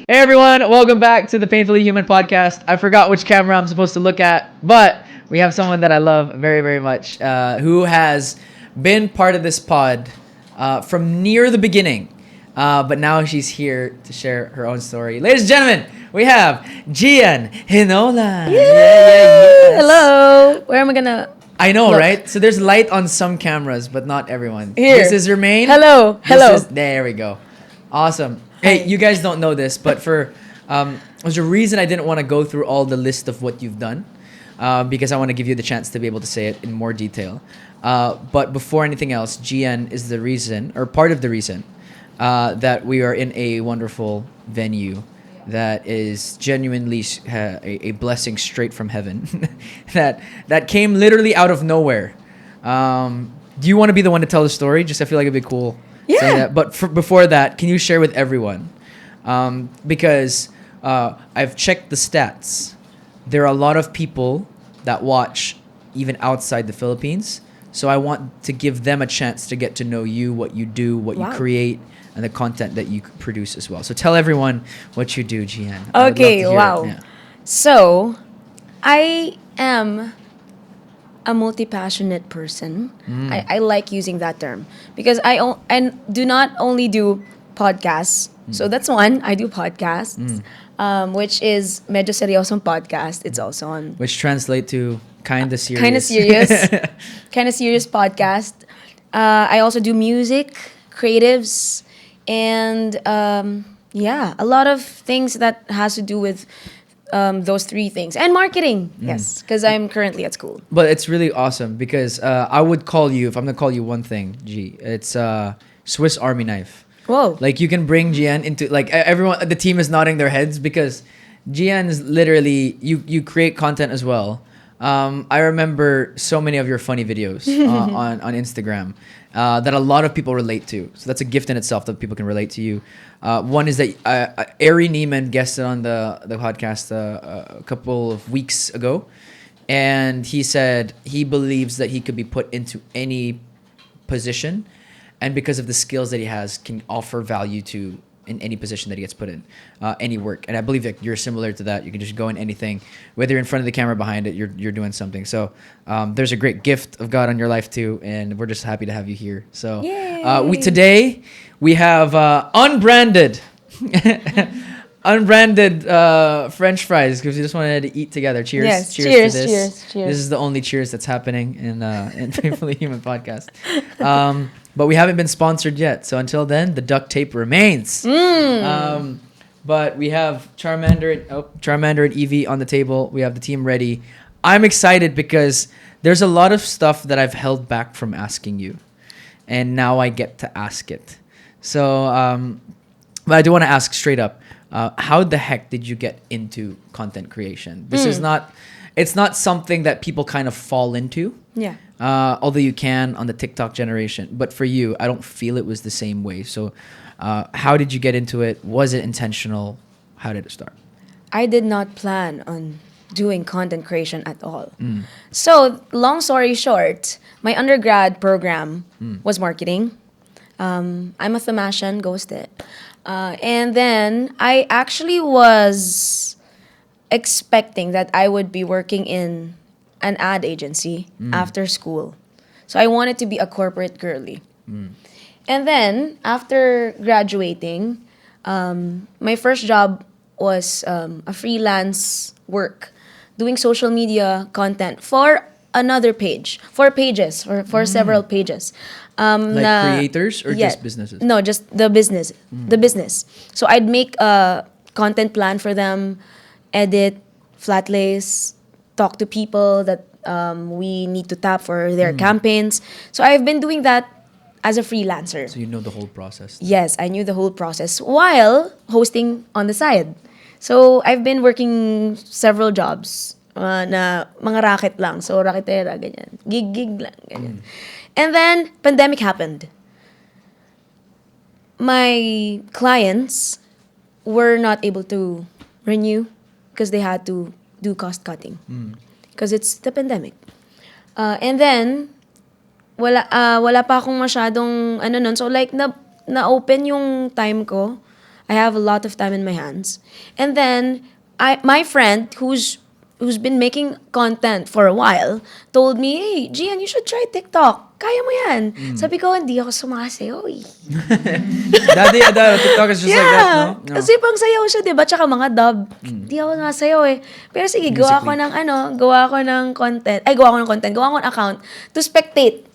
Hey everyone, welcome back to the Painfully Human podcast. I forgot which camera I'm supposed to look at, but we have someone that I love very, very much who has been part of this pod from near the beginning. But now she's here to share her own story. Ladies and gentlemen, we have Gianne Hinolan. Yes. Hello. Where am I gonna I know, look? right? So there's light on some cameras, but not everyone. Here. This is your main. Hello. Hello. There we go. Awesome. Hey, Hi. you guys don't know this, but there's a reason I didn't want to go through all the list of what you've done, because I want to give you the chance to be able to say it in more detail. But before anything else, GN is the reason, or part of the reason, that we are in a wonderful venue that is genuinely a blessing straight from heaven, that came literally out of nowhere. Do you want to be the one to tell the story? Just I feel like it'd be cool. Yeah. Saying that. But before that, can you share with everyone? Because I've checked the stats. There are a lot of people that watch even outside the Philippines. So I want to give them a chance to get to know you, what you do, what you Wow. create, and the content that you produce as well. So tell everyone what you do, Gianne. I would love to Okay. hear it. Wow. Yeah. So, I am a multi-passionate person. I like using that term because and do not only do podcasts. So that's one. I do podcasts, which is medyo seryosong podcast. It's also on Which translate to kinda serious. kind of serious podcast. I also do music, creatives, and a lot of things that has to do with those three things and marketing. Yes, because I'm currently at school. But it's really awesome because I would call you, if I'm gonna call you one thing, G, it's Swiss Army knife. Whoa. Like you can bring Gianne into everyone. The team is nodding their heads because Gianne is literally you create content as well. I remember so many of your funny videos on Instagram that a lot of people relate to. So that's a gift in itself that people can relate to you. One is that Ari Neiman guested on the podcast a couple of weeks ago, and he said he believes that he could be put into any position, and because of the skills that he has, can offer value to in any position that he gets put in, any work. And I believe that you're similar to that. You can just go in anything, whether you're in front of the camera, behind it, you're doing something. So there's a great gift of God on your life too, and we're just happy to have you here. So today we have unbranded. Unbranded French fries because we just wanted to eat together. Cheers! Yes, cheers cheers, to this. cheers. This is the only cheers that's happening in Painfully Human podcast. But we haven't been sponsored yet, so until then, the duct tape remains. But we have Charmander and Evie on the table. We have the team ready. I'm excited because there's a lot of stuff that I've held back from asking you, and now I get to ask it. So, but I do want to ask straight up. How the heck did you get into content creation? This is not, it's not something that people kind of fall into. Yeah. Although you can on the TikTok generation. But for you, I don't feel it was the same way. So how did you get into it? Was it intentional? How did it start? I did not plan on doing content creation at all. So, long story short, my undergrad program was marketing. I'm a Thamashan, ghosted. And then I actually was expecting that I would be working in an ad agency after school. So I wanted to be a corporate girly. And then after graduating, my first job was a freelance work, doing social media content for another page, for pages, for several pages. Creators or Yeah. just businesses? No, just the business. The business. So I'd make a content plan for them, edit, flat lays, talk to people that we need to tap for their campaigns. So I've been doing that as a freelancer. So you know the whole process. Yes, I knew the whole process while hosting on the side. So I've been working several jobs na mga racket lang. So raketera, ganyan. Gig lang, ganyan. And then, pandemic happened. My clients were not able to renew because they had to do cost cutting. Because it's the pandemic. And then, wala pa akong masyadong ano nun. So like, na-open yung time ko I have a lot of time in my hands. And then my friend who's been making content for a while told me, "Hey, Gianne, you should try TikTok. Kaya mo yan." Sabi ko, hindi ako sumasayaw eh. Dati, TikTok is just like that, no? Kasi pang sayaw siya, diba? Tsaka mga dub. Hindi ako sumasayaw eh. Pero sige, gawa ko ng content. Gawa ko ng account to spectate.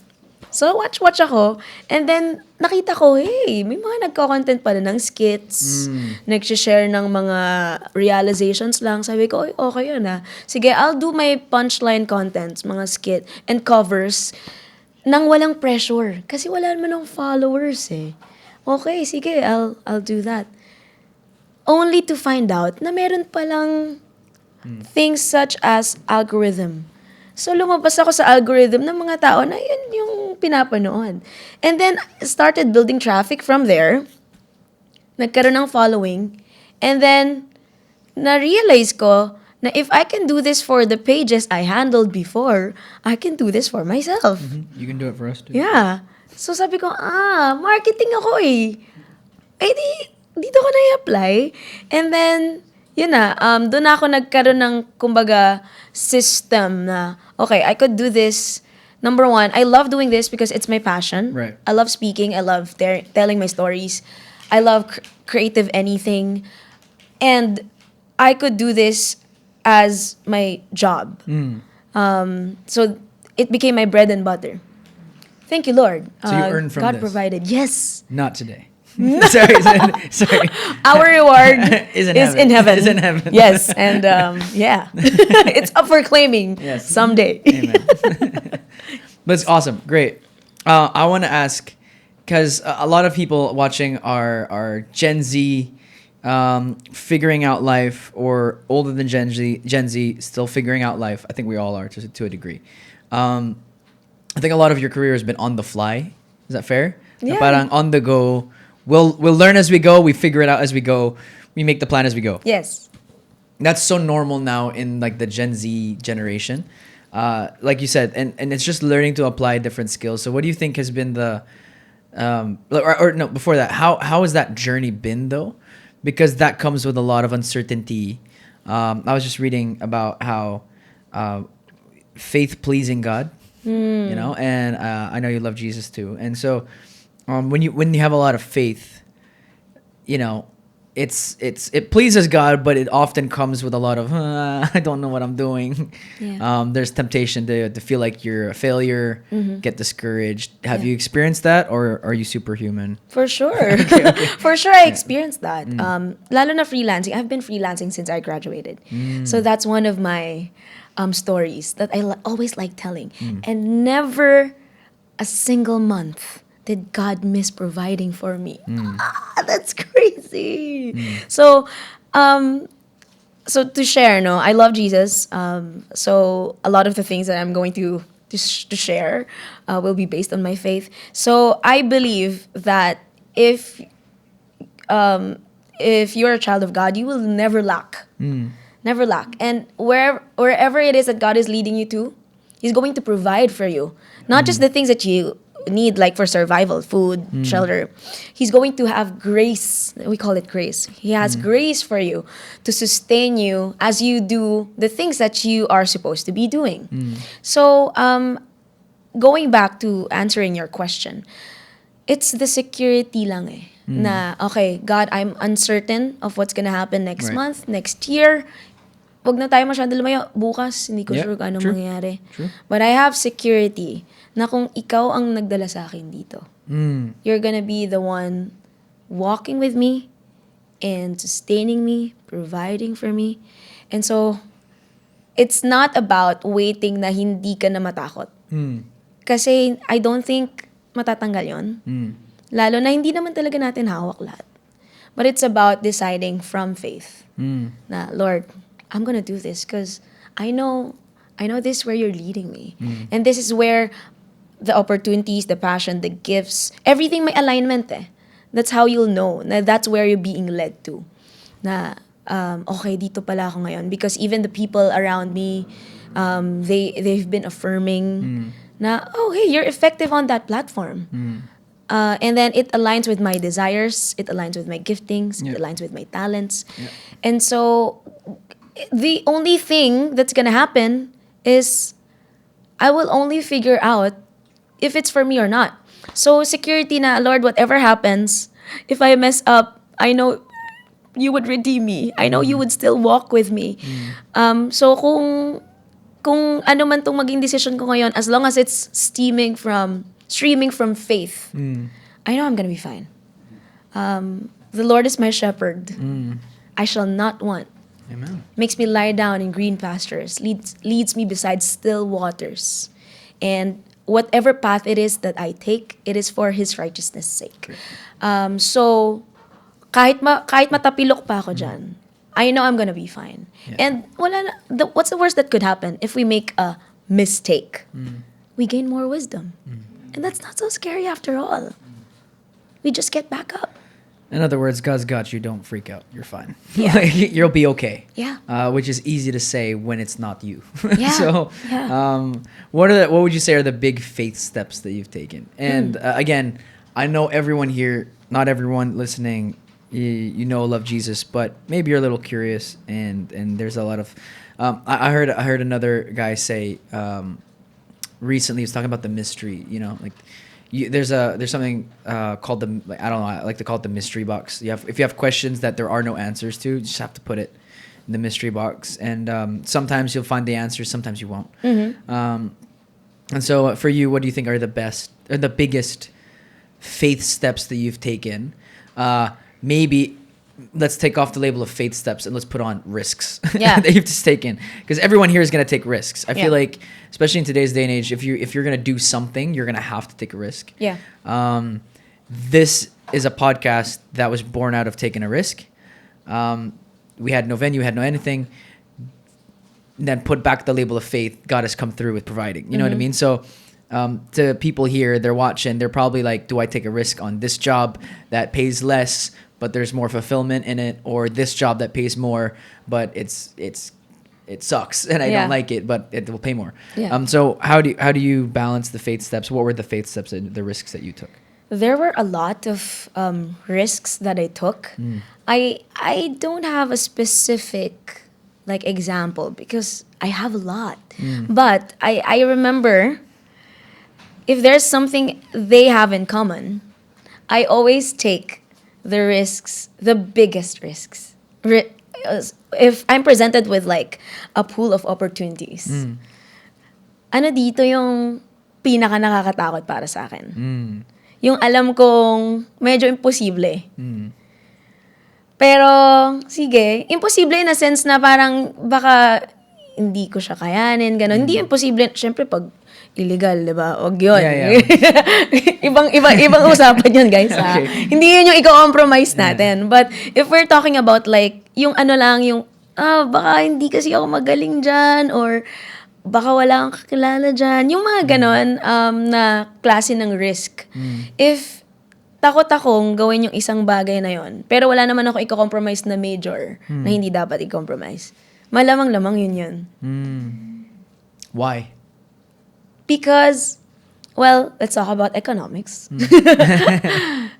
So, watch ako. And then, nakita ko, hey, may mga nagko-content pala ng skits. Nag-share ng mga realizations lang. Sabi ko, okay yun ah. Sige, I'll do my punchline contents, mga skit, and covers nang walang pressure. Kasi wala naman ng followers eh. Okay, sige, I'll do that. Only to find out na meron palang things such as algorithm. So, lumabas ako sa algorithm ng mga tao na yun yung pinapanood. And then, started building traffic from there. Nagkaroon ng following. And then, na-realize ko na if I can do this for the pages I handled before, I can do this for myself. You can do it for us too. Yeah. So, sabi ko, marketing ako eh. Dito ko na-i-apply. And then, yun na, doon ako nagkaroon ng, kumbaga, system na, okay, I could do this. Number one, I love doing this because it's my passion. Right. I love speaking. I love telling my stories. I love creative anything. And I could do this as my job. So it became my bread and butter. Thank you, Lord. So you earn from God this. provided. Yes. Not today. sorry. Our reward is in heaven. Is in heaven. Yes, and yeah, it's up for claiming someday. Amen. But it's awesome, great. I want to ask, because a lot of people watching are Gen Z, figuring out life, or older than Gen Z, still figuring out life. I think we all are to a degree. I think a lot of your career has been on the fly. Is that fair? Yeah. Parang on the go. We'll learn as we go. We figure it out as we go. We make the plan as we go. Yes. That's so normal now in like the Gen Z generation. Like you said, and it's just learning to apply different skills. So what do you think has been the or no, before that, how has that journey been though? Because that comes with a lot of uncertainty. I was just reading about how faith pleasing God, you know, and I know you love Jesus too. And so when you have a lot of faith, you know, it pleases God, but it often comes with a lot of I don't know what I'm doing. Yeah. There's temptation to feel like you're a failure, get discouraged. Have Yeah. you experienced that, or are you superhuman? For sure. For sure, I experienced that. Lalo na freelancing. I've been freelancing since I graduated. So that's one of my stories that I always like telling. And never a single month did God miss providing for me. That's crazy. So, so to share, no, I love Jesus. So a lot of the things that I'm going to share will be based on my faith. So I believe that if you're a child of God, you will never lack. Never lack. And wherever it is that God is leading you to, He's going to provide for you. Not just the things that you need, like for survival, food, shelter. He's going to have grace. We call it grace. He has grace for you to sustain you as you do the things that you are supposed to be doing. So, going back to answering your question, it's the security lang eh. Na, okay, God, I'm uncertain of what's gonna happen next month, next year. Wag na tayo masyado lumayo. Bukas, hindi ko sure kung anong mangyayari. But I have security na kung ikaw ang nagdala sa akin dito, you're gonna be the one walking with me and sustaining me, providing for me. And so, it's not about waiting na hindi ka na matakot. Kasi I don't think matatanggal yon. Lalo na hindi naman talaga natin hawak lahat. But it's about deciding from faith. Na, Lord, I'm gonna do this because I know this is where you're leading me. And this is where the opportunities, the passion, the gifts, everything may alignment eh. That's how you'll know. Na that's where you're being led to. Na, okay, dito pala ako ngayon. Because even the people around me, they've been affirming na, oh, hey, you're effective on that platform. And then it aligns with my desires, it aligns with my giftings, Yeah. it aligns with my talents. Yeah. And so the only thing that's gonna happen is I will only figure out if it's for me or not. So security na, Lord, whatever happens, if I mess up, I know you would redeem me. I know you would still walk with me. So kung ano man tong maging decision ko ngayon, as long as it's streaming from faith, I know I'm gonna be fine. The Lord is my shepherd. I shall not want. Amen. Makes me lie down in green pastures, leads me beside still waters. And whatever path it is that I take, it is for His righteousness' sake. So, kahit matapilok pa ako dyan, I know I'm gonna be fine. Yeah. And what's the worst that could happen if we make a mistake? We gain more wisdom. And that's not so scary after all. We just get back up. In other words, God's got you. Don't freak out. You're fine. Yeah. Like, you'll be okay. Yeah. Which is easy to say when it's not you. Yeah. So, Yeah. what would you say are the big faith steps that you've taken? And again, I know everyone here, not everyone listening, you know, love Jesus, but maybe you're a little curious, and there's a lot of. I heard another guy say recently. He was talking about the mystery. You know, like. There's something called I don't know, I like to call it the mystery box. If you have questions that there are no answers to, you just have to put it in the mystery box, and sometimes you'll find the answers, sometimes you won't. And so for you, what do you think are the biggest faith steps that you've taken? Maybe let's take off the label of faith steps and let's put on risks Yeah. that you've just taken, because everyone here is going to take risks. I Yeah. feel like, especially in today's day and age, if you're going to do something, you're going to have to take a risk. Yeah. This is a podcast that was born out of taking a risk. We had no venue, had no anything. Then put back the label of faith. God has come through with providing. You know what I mean? So to people here, they're watching, they're probably like, do I take a risk on this job that pays less but there's more fulfillment in it, or this job that pays more but it sucks and I don't like it, but it will pay more? Yeah. So how do you balance the faith steps? What were the faith steps and the risks that you took? There were a lot of risks that I took. I don't have a specific like example because I have a lot. But I remember, if there's something they have in common, I always take the risks, the biggest risks. If I'm presented with like a pool of opportunities, ano dito yung pinaka nakakatakot para sa akin? Yung alam kong medyo imposible. Pero, sige, imposible in a sense na parang baka hindi ko siya kayanin, gano'n. Hindi imposible, syempre pag illegal, di ba? Huwag yun. Yeah. ibang usapan yun, guys. Okay. Hindi yun yung i-compromise natin. But if we're talking about like, yung ano lang, yung, baka hindi kasi ako magaling dyan, or baka wala akong kakilala dyan. Yung mga ganon na klase ng risk. If takot akong gawin yung isang bagay na yon, pero wala naman ako i-compromise na major na hindi dapat i-compromise, malamang-lamang yun. Why? Because, well, let's talk about economics.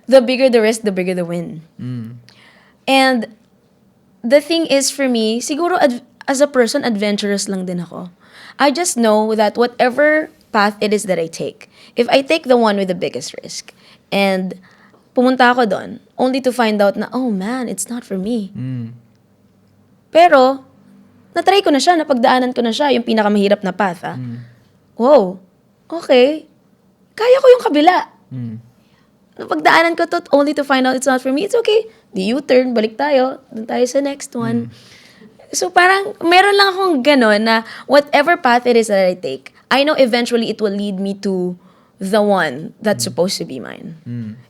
The bigger the risk, the bigger the win. And the thing is for me, siguro as a person, adventurous lang din ako. I just know that whatever path it is that I take, if I take the one with the biggest risk, and pumunta ako doon, only to find out na, oh man, it's not for me. Pero, natry ko na siya, napagdaanan ko na siya, yung pinakamahirap na path. Wow, okay. Kaya ko yung kabila. Napagdaanan ko to only to find out it's not for me. It's okay. Di U-turn, balik tayo. Doon tayo sa next one. So parang, meron lang akong ganon na whatever path it is that I take, I know eventually it will lead me to the one that's supposed to be mine.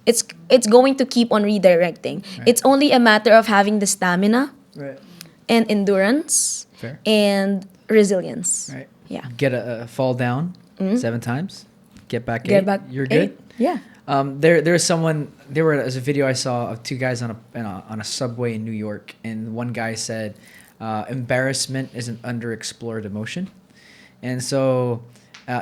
It's going to keep on redirecting. Right. It's only a matter of having the stamina and endurance and resilience. Right. Yeah. Get a fall down 7 times. Get back 8. Get back You're good. 8. Yeah. There's someone. There was a video I saw of 2 guys on a subway in New York, and one guy said, "Embarrassment is an underexplored emotion," and so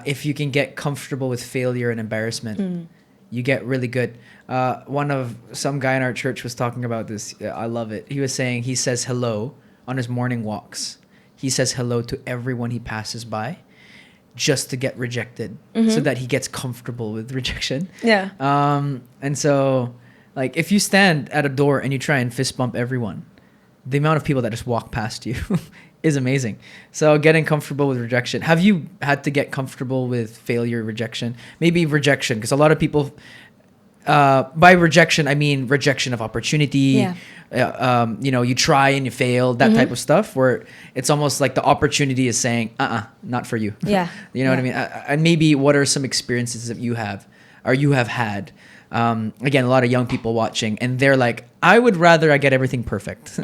if you can get comfortable with failure and embarrassment, you get really good. Some guy in our church was talking about this. I love it. He was saying he says hello on his morning walks. He says hello to everyone he passes by, just to get rejected, so that he gets comfortable with rejection. Yeah. And so, like, if you stand at a door and you try and fist bump everyone, the amount of people that just walk past you is amazing. So getting comfortable with rejection. Have you had to get comfortable with failure, rejection? Maybe rejection, because a lot of people, by rejection, I mean rejection of opportunity. Yeah. You try and you fail, that type of stuff, where it's almost like the opportunity is saying, not for you. Yeah. You know what I mean? And maybe what are some experiences that you have had? Again, a lot of young people watching, and they're like, I would rather I get everything perfect.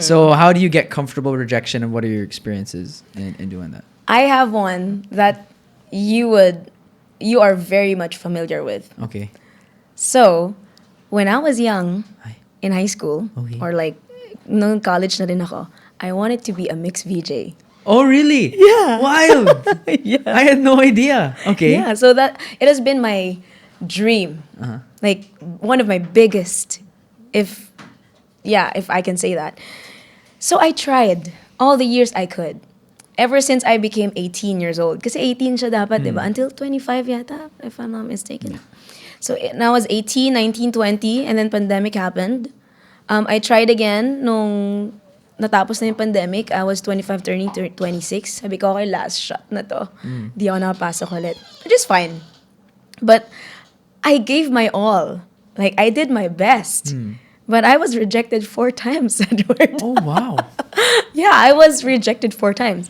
So how do you get comfortable with rejection, and what are your experiences in doing that? I have one that you are very much familiar with. Okay. So, when I was young, Hi. in high school, Okay. or like, nung college na rin ako, I wanted to be a mixed VJ. Oh, really? Yeah. Wild. Yeah. I had no idea. Okay. Yeah, so that, it has been my dream. Like, one of my biggest, if I can say that. So I tried all the years I could. Ever since I became 18 years old. Kasi 18 siya dapat, diba? Until 25 yata, if I'm not mistaken. So when I was 18, 19, 20, and then pandemic happened. I tried again nung natapos na yung pandemic. I was 25, turning 26. Sabi ko, okay, last shot na to. Di ako nakapasok ulit. Which is fine. But I gave my all. Like, I did my best. But I was rejected 4 times, Edward. Oh, wow. Yeah, I was rejected 4 times.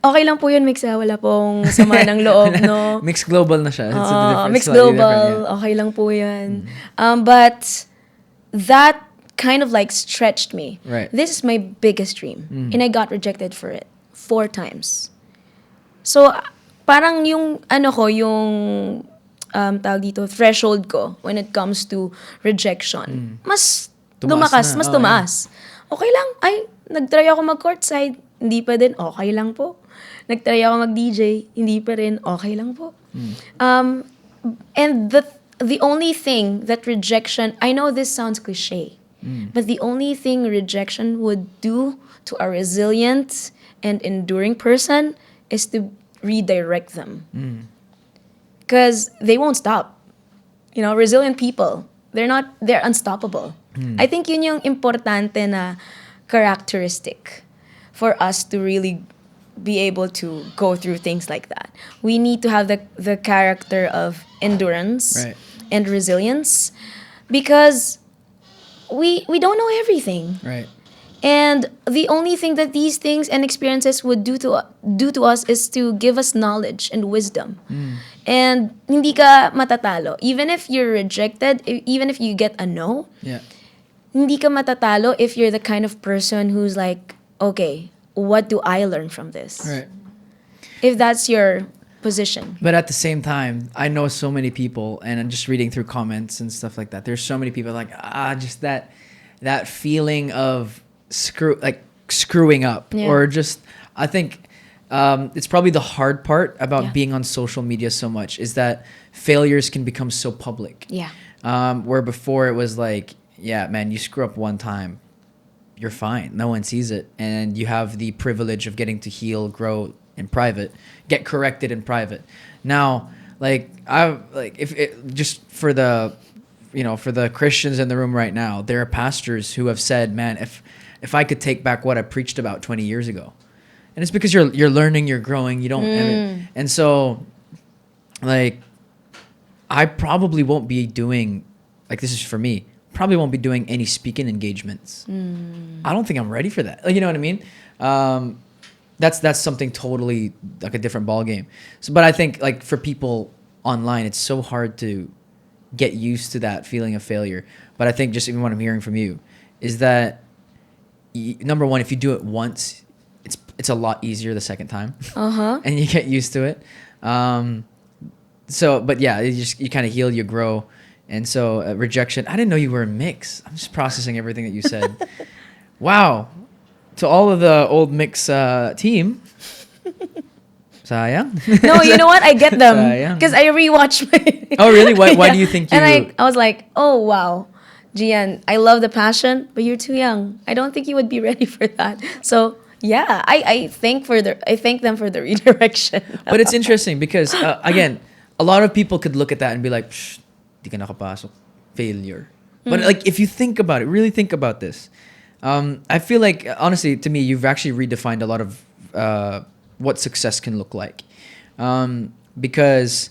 Okay lang po yun, Mixa. Wala pong sama ng loob, no? Mixed global na siya. It's a different, Mixed slightly global. different, yeah. Okay lang po yan. But that kind of like stretched me. Right. This is my biggest dream. And I got rejected for it 4 times. So, parang yung, yung tawag dito, threshold ko when it comes to rejection, mas lumakas, mas tumaas. Okay lang. Ay, nagtry ako mag-courtside. Hindi pa din, okay lang po. Nagtry ako mag-DJ. Hindi pa rin, okay lang po. And the only thing that rejection, I know this sounds cliche, but the only thing rejection would do to a resilient and enduring person is to redirect them. Because they won't stop. Resilient people, they're unstoppable. I think yun yung importante na characteristic for us to really be able to go through things like that. We need to have the character of endurance, Right. and resilience, because we don't know everything. Right. And the only thing that these things and experiences would do to us is to give us knowledge and wisdom. And hindi ka matatalo. Even if you're rejected, even if you get a no, Yeah. hindi ka matatalo if you're the kind of person who's like, okay, what do I learn from this? Right. If that's your position. But at the same time, I know so many people, and I'm just reading through comments and stuff like that. There's so many people like, just that feeling of screwing up, Yeah. or just, I think it's probably the hard part about Yeah. being on social media so much, is that failures can become so public. Yeah. Where before it was like, yeah, man, you screw up one time, you're fine. No one sees it. And you have the privilege of getting to heal, grow in private, get corrected in private. Now, just for the, for the Christians in the room right now, there are pastors who have said, man, if I could take back what I preached about 20 years ago. And it's because you're learning, you're growing, you don't, and so, like, I probably won't be doing, like, this is for me, probably won't be doing any speaking engagements. I don't think I'm ready for that. Like, you know what I mean? That's something totally like a different ball game. So, but I think, like, for people online, it's so hard to get used to that feeling of failure. But I think just even what I'm hearing from you is that number one, if you do it once, it's a lot easier the second time, and you get used to it. So, but yeah, you kind of heal, you grow. And so rejection, I didn't know you were a mix. I'm just processing everything that you said. Wow. To all of the old mix team, Sayang. No, you know what? I get them Sayang. because I rewatch my. Oh, really? Why do you think you... And I was like, oh wow, Gianne, I love the passion, but you're too young. I don't think you would be ready for that. So yeah, I thank them for the redirection. But it's interesting because again, a lot of people could look at that and be like, "Psh, di ka nakapasok, failure." But like, if you think about it, really think about this. I feel like honestly, to me, you've actually redefined a lot of what success can look like, because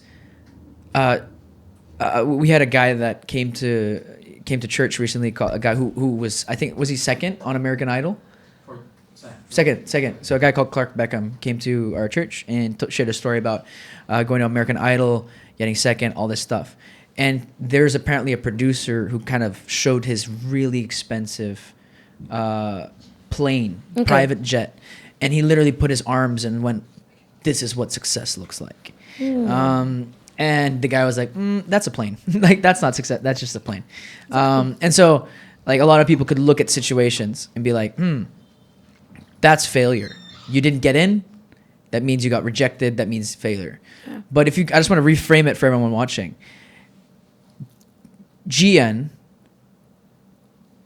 we had a guy that came to church recently, a guy who was, I think, was he second on American Idol? Second. So a guy called Clark Beckham came to our church and shared a story about going to American Idol, getting second, all this stuff. And there's apparently a producer who kind of showed his really expensive plane, private jet, and he literally put his arms and went, "This is what success looks like." And the guy was like, "That's a plane. Like, that's not success. That's just a plane." And so, like, a lot of people could look at situations and be like, that's failure. You didn't get in. That means you got rejected. That means failure. Yeah. But I just want to reframe it for everyone watching. Gianne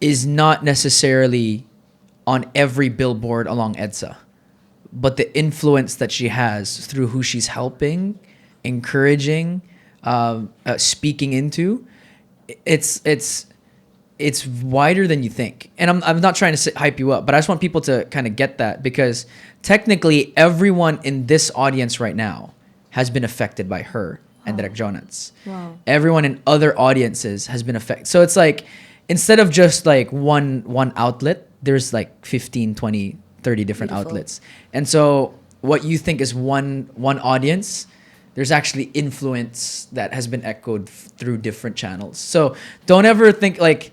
is not necessarily on every billboard along EDSA, but the influence that she has through who she's helping, encouraging, speaking into, it's wider than you think. And I'm not trying to hype you up, but I just want people to kind of get that, because technically everyone in this audience right now has been affected by her and Direct Jonats. Wow. Everyone in other audiences has been affected. So it's like, instead of just like one outlet, there's like 15, 20, 30 different outlets. And so what you think is one audience, there's actually influence that has been echoed through different channels. So don't ever think like,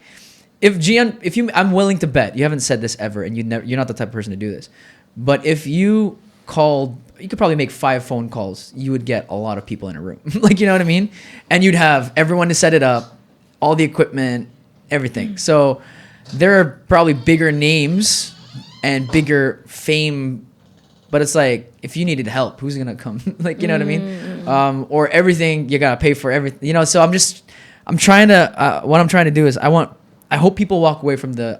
I'm willing to bet, you haven't said this ever, and you're not the type of person to do this, but if you could probably make 5 phone calls, you would get a lot of people in a room. Like, you know what I mean? And you'd have everyone to set it up, all the equipment, everything. So there are probably bigger names and bigger fame, but it's like, if you needed help, who's gonna come? Like, you know what I mean? Or everything, you gotta pay for everything, you know? So I'm trying to do is I hope people walk away from the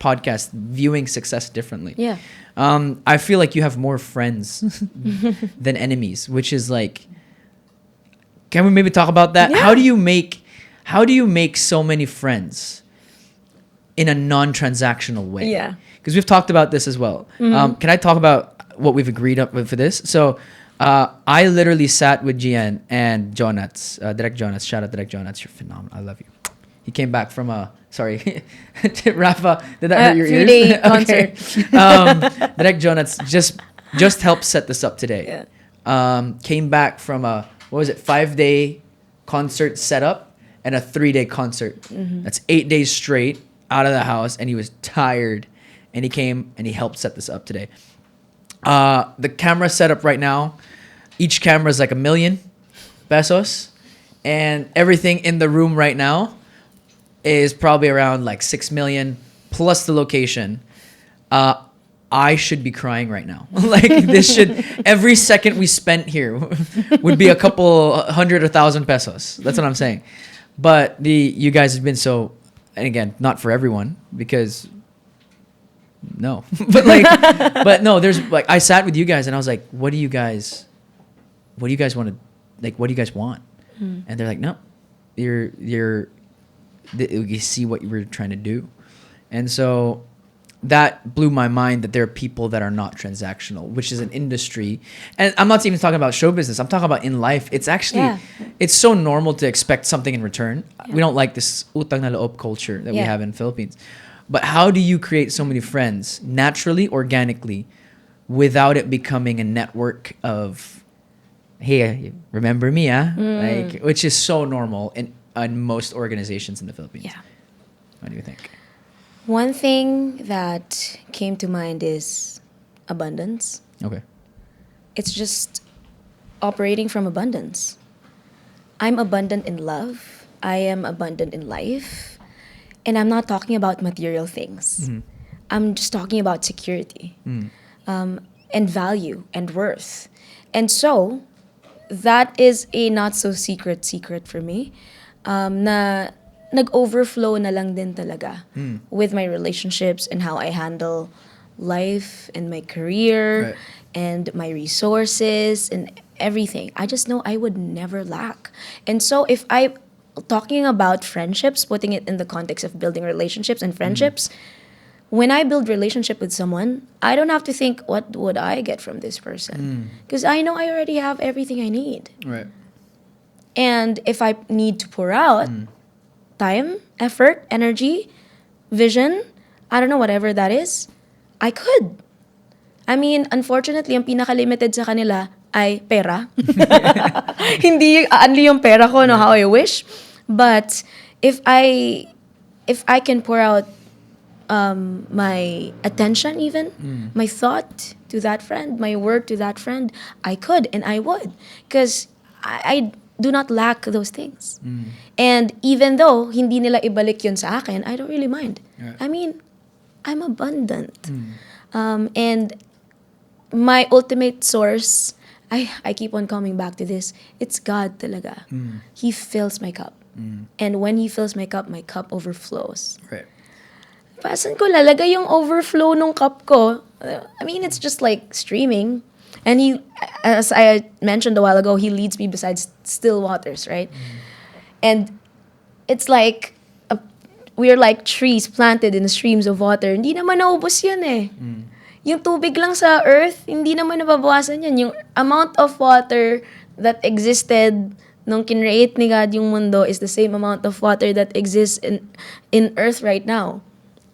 podcast viewing success differently. Yeah. I feel like you have more friends than enemies, which is like, can we maybe talk about that? Yeah. How do you make so many friends in a non-transactional way? Yeah. Because we've talked about this as well. Can I talk about what we've agreed up with for this? So I literally sat with Gianne and Jonats, Direct Jonats. Shout out Direct Jonats. You're phenomenal. I love you. He came back from sorry, Rafa, did that hurt your ears? 3-day concert. Direct Jonats just helped set this up today. Yeah. Came back from 5-day concert setup and a 3-day concert. That's 8 days straight out of the house, and he was tired, and he came and he helped set this up today. The camera setup right now, each camera is like $1 million pesos, and everything in the room right now is probably around like 6 million plus the location. I should be crying right now. Like, every second we spent here would be a couple 100 or 1,000 pesos. That's what I'm saying. But you guys have been so, and again, not for everyone, because no, but no, there's like, I sat with you guys and I was like, what do you guys want to, like, what do you guys want? And they're like, no, you see what you were trying to do. And so that blew my mind, that there are people that are not transactional, which is an industry. And I'm not even talking about show business. I'm talking about in life. It's actually, it's so normal to expect something in return. We don't like this utang na loob culture that we have in the Philippines. But how do you create so many friends naturally, organically, without it becoming a network of, hey, remember me, like, which is so normal in most organizations in the Philippines. Yeah. What do you think? One thing that came to mind is abundance. Okay. It's just operating from abundance. I'm abundant in love. I am abundant in life. And I'm not talking about material things. I'm just talking about security. and value and worth. And so, that is a not so secret for me. Na nag-overflow na lang din talaga with my relationships and how I handle life and my career Right. and my resources and everything. I just know I would never lack. And so if I talking about friendships, putting it in the context of building relationships and friendships, when I build relationship with someone, I don't have to think what would I get from this person because I know I already have everything I need. Right. And if I need to pour out time, effort, energy, vision, I don't know, whatever that is, I could. I mean, unfortunately, ang pinaka-limited sa kanila ay pera. Hindi only yung pera ko, no, how I wish. But if I can pour out my attention even, my thought to that friend, my word to that friend, I could and I would. Because I do not lack those things. And even though hindi nila ibalik yun sa akin, I don't really mind. Right. I mean, I'm abundant. And my ultimate source, I keep on coming back to this, it's God talaga. He fills my cup. And when He fills my cup overflows. Right. Pasan ko lalagay yung overflow nung cup ko? I mean, it's just like streaming. And He, as I mentioned a while ago, He leads me beside still waters, right? And it's like, we're like trees planted in streams of water. Hindi naman naubos yun eh. Yung tubig lang sa earth, hindi naman nababawasan yan. Yung amount of water that existed nung kinreate ni God yung mundo is the same amount of water that exists in earth right now.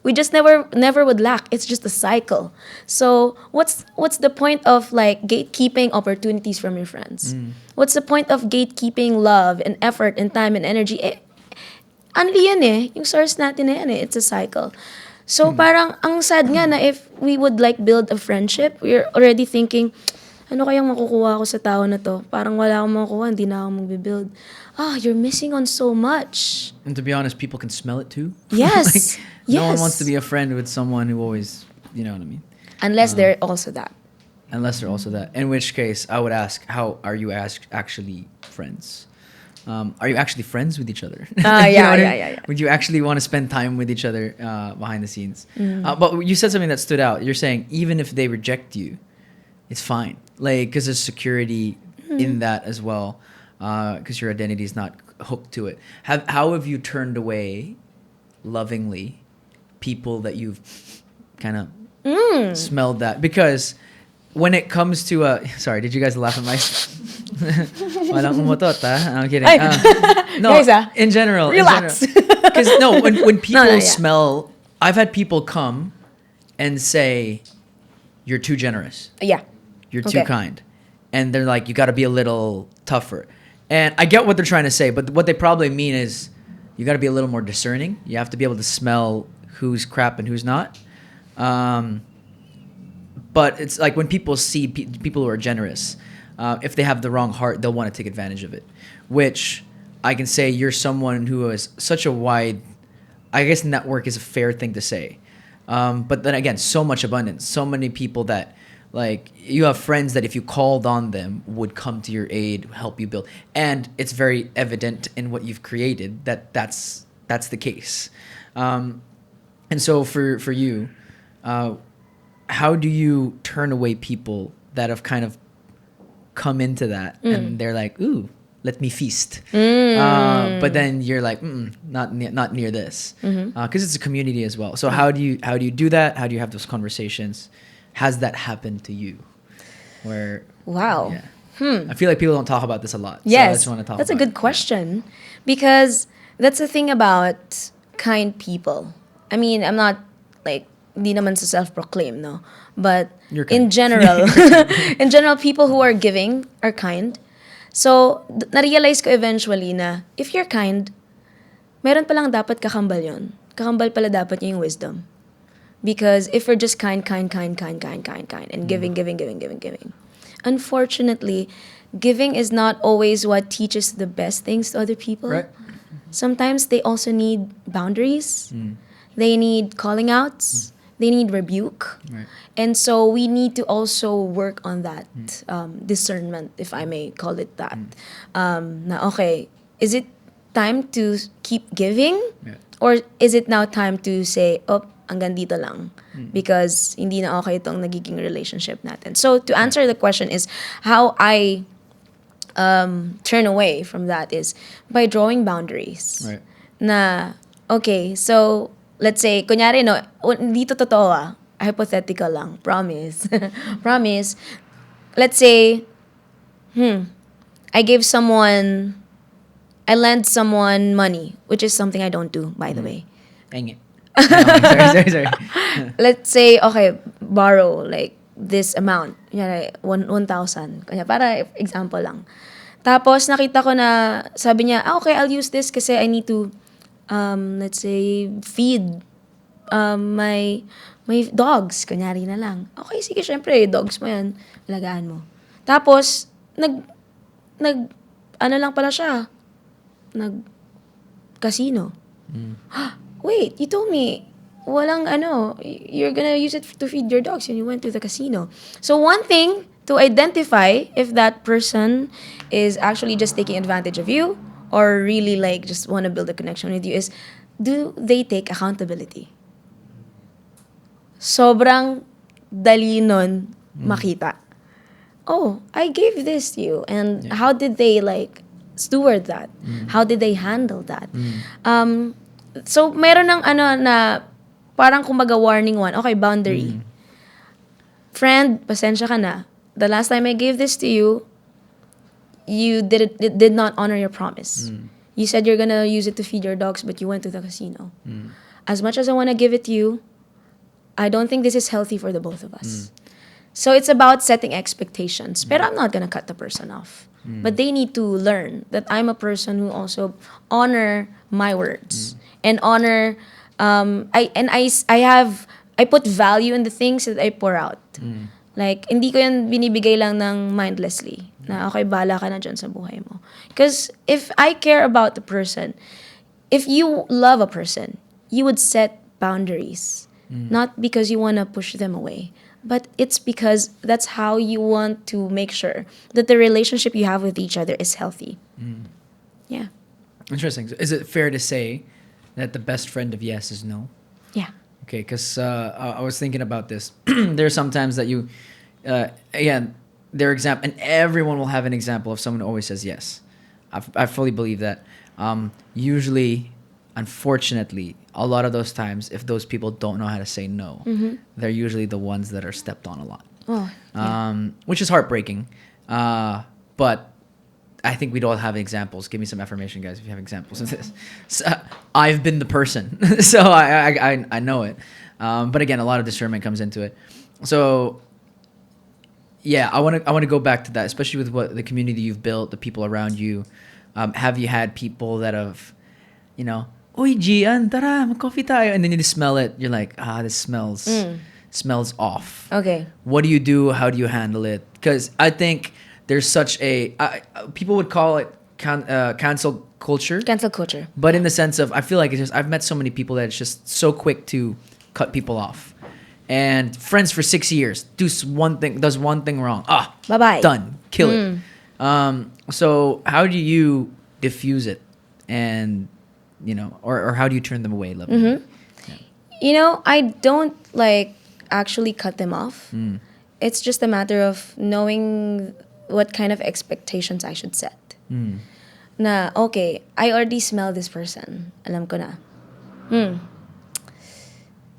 We just never would lack. It's just a cycle. So what's the point of like gatekeeping opportunities from your friends? What's the point of gatekeeping love and effort and time and energy? Only yan eh. Yung source natin na yan eh. It's a cycle. So parang ang sad nga na if we would like build a friendship, we're already thinking, ano kayang makukuha ko sa tao na to? Parang wala akong makukuha, hindi na ako magbibuild. You're missing on so much. And to be honest, people can smell it too. Yes. No one wants to be a friend with someone who always, you know what I mean? Unless they're also that. Unless they're also that. In which case, I would ask, how are you actually friends? Are you actually friends with each other? You know what I mean? Yeah. Would you actually want to spend time with each other behind the scenes? But you said something that stood out. You're saying even if they reject you, it's fine. Like, because there's security in that as well. Because your identity is not hooked to it. How have you turned away lovingly people that you've kind of smelled that? Because when it comes to sorry, did you guys laugh at my walang umutot, I'm kidding. No, guys, in general. relax. Because when people yeah. smell, I've had people come and say, you're too generous. Yeah. You're too kind. And they're like, you got to be a little tougher. And I get what they're trying to say, but what they probably mean is you got to be a little more discerning. You have to be able to smell who's crap and who's not. But it's like when people see people who are generous, if they have the wrong heart, they'll want to take advantage of it. Which I can say you're someone who has such a wide, I guess network is a fair thing to say. But then again, so much abundance, so many people that like you have friends that if you called on them would come to your aid, help you build. And it's very evident in what you've created that that's the case. And so for you, how do you turn away people that have kind of come into that and they're like, ooh, let me feast. But then you're like, not near this. Because it's a community as well. So how do you do that? How do you have those conversations? Has that happened to you? Where Wow. Yeah. I feel like people don't talk about this a lot. Yes, So I just want to talk that's about a good question. Because that's the thing about kind people. I mean, I'm not like, di naman sa self-proclaim, no? But You're kind. in general, people who are giving are kind. So, na-realize ko eventually na if you're kind, meron palang dapat kakambal yun. Kakambal pala dapat yung wisdom. Because if we're just kind, and giving. Unfortunately, giving is not always what teaches the best things to other people. Right. Sometimes they also need boundaries. They need calling outs. they need rebuke. Right. And so we need to also work on that discernment, if I may call it that. Na okay, is it time to keep giving? Yeah. Or is it now time to say, oh, hanggang dito lang? Because hindi na okay itong nagiging relationship natin. So to answer the question is, how I turn away from that is by drawing boundaries. Right. Na, okay, so let's say, kunyari, no, dito totoo hypothetical lang, promise. Promise. Let's say, I lend someone money, which is something I don't do, by the way. Dang it. Sorry. Let's say, okay, borrow like this amount. Kunyari, 1,000. Kunyari, para example lang. Tapos, nakita ko na, sabi niya, okay, I'll use this kasi I need to, let's say, feed my dogs. Kunyari na lang. Okay, sige, syempre, dogs mo yan. Alagaan mo. Tapos, ano lang pala siya? Casino. Wait, you told me walang you're gonna use it to feed your dogs and you went to the casino. So one thing to identify if that person is actually just taking advantage of you or really like just want to build a connection with you is, do they take accountability? Sobrang dali nun makita. Oh, I gave this to you, and how did they like steward that? How did they handle that? So meron ng na parang kumbaga warning one. Okay, boundary. Friend, pasensya ka na. The last time I gave this to you, you did not honor your promise. You said you're gonna use it to feed your dogs, but you went to the casino. As much as I want to give it to you, I don't think this is healthy for the both of us. So it's about setting expectations. But I'm not gonna cut the person off. But they need to learn that I'm a person who also honor my words and honor. I put value in the things that I pour out. Like hindi ko yan binibigay lang ng mindlessly. Na okay, bahala ka na dyan sa buhay mo. Because if I care about the person, if you love a person, you would set boundaries. Not because you want to push them away, but it's because that's how you want to make sure that the relationship you have with each other is healthy. Yeah. Interesting. So is it fair to say that the best friend of yes is no? Yeah. Okay, because I was thinking about this. There are some times that you, again, their example, and everyone will have an example of someone who always says yes. I fully believe that. Usually, unfortunately, a lot of those times, if those people don't know how to say no, they're usually the ones that are stepped on a lot. Oh, yeah. Which is heartbreaking. But I think we'd all have examples. Give me some affirmation, guys, if you have examples of this. So, I've been the person, so I know it. But again, a lot of discernment comes into it. So yeah, I want to go back to that, especially with what the community you've built, the people around you. Have you had people that have, Uy, Gianne, tara, mag-coffee tayo. And then you just smell it. You're like, this smells off. Okay. What do you do? How do you handle it? Because I think there's such a... people would call it cancel culture. Cancel culture. But in the sense of, I feel like it's just... I've met so many people that it's just so quick to cut people off. And friends for 6 years. Does one thing wrong. Bye-bye. Done. Kill it. So how do you diffuse it? And... or how do you turn them away lovingly? I don't actually cut them off. It's just a matter of knowing what kind of expectations I should set. Na, okay, I already smell this person. Alam ko na.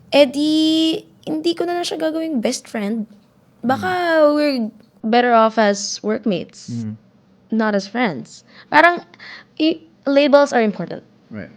Hindi ko na siya gagawing best friend. Baka we're better off as workmates, not as friends. Parang, labels are important. Right.